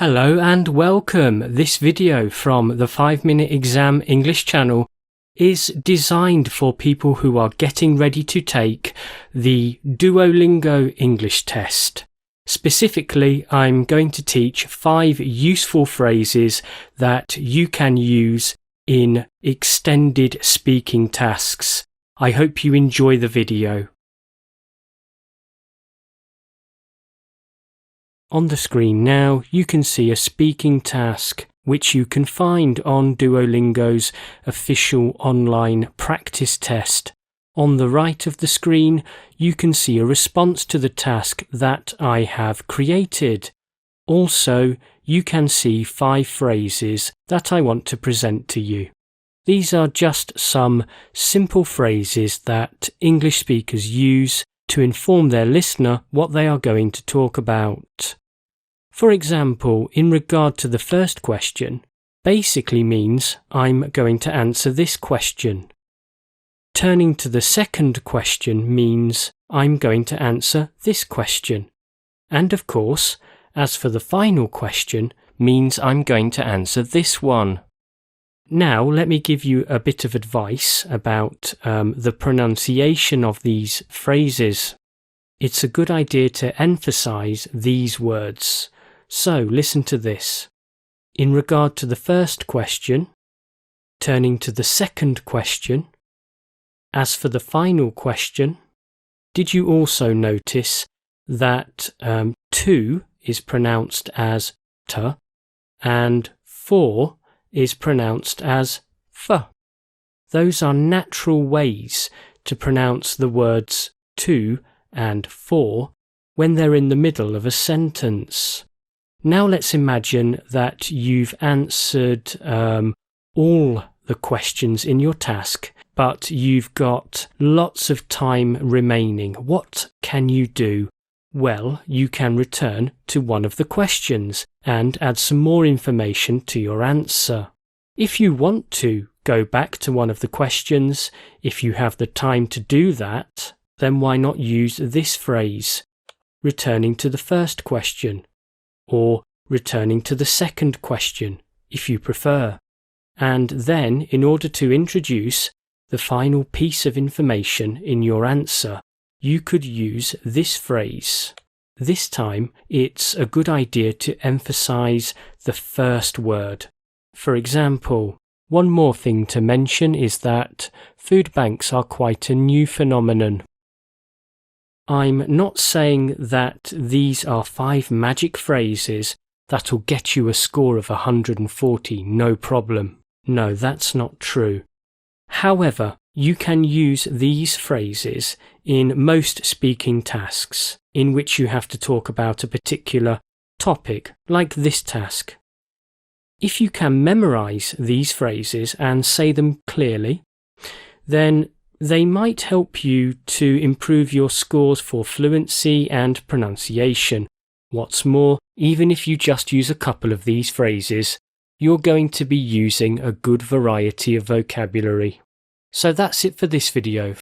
Hello and welcome. This video from the 5-Minute Exam English channel is designed for people who are getting ready to take the Duolingo English Test. Specifically, I'm going to teach 5 useful phrases that you can use in extended speaking tasks. I hope you enjoy the video. On the screen now, you can see a speaking task which you can find on Duolingo's official online practice test. On the right of the screen, you can see a response to the task that I have created. Also, you can see 5 phrases that I want to present to you. These are just some simple phrases that English speakers use to inform their listener what they are going to talk about. For example, in regard to the first question, basically means I'm going to answer this question. Turning to the second question means I'm going to answer this question. And of course, as for the final question, means I'm going to answer this one. Now let me give you a bit of advice about the pronunciation of these phrases. It's a good idea to emphasize these words. So listen to this. In regard to the first question, turning to the second question, as for the final question, did you also notice that to is pronounced as t and for is pronounced as f? Those are natural ways to pronounce the words to and for when they're in the middle of a sentence. Now let's imagine that you've answered all the questions in your task, but you've got lots of time remaining. What can you do? Well, you can return to one of the questions and add some more information to your answer. If you want to go back to one of the questions, if you have the time to do that, then why not use this phrase, returning to the first question, or returning to the second question, if you prefer. And then, in order to introduce the final piece of information in your answer, you could use this phrase. This time, it's a good idea to emphasize the first word. For example, one more thing to mention is that food banks are quite a new phenomenon. I'm not saying that these are 5 magic phrases that'll get you a score of 140, no problem. No, that's not true. However, you can use these phrases in most speaking tasks in which you have to talk about a particular topic, like this task. If you can memorize these phrases and say them clearly, then they might help you to improve your scores for fluency and pronunciation. What's more, even if you just use a couple of these phrases, you're going to be using a good variety of vocabulary. So that's it for this video.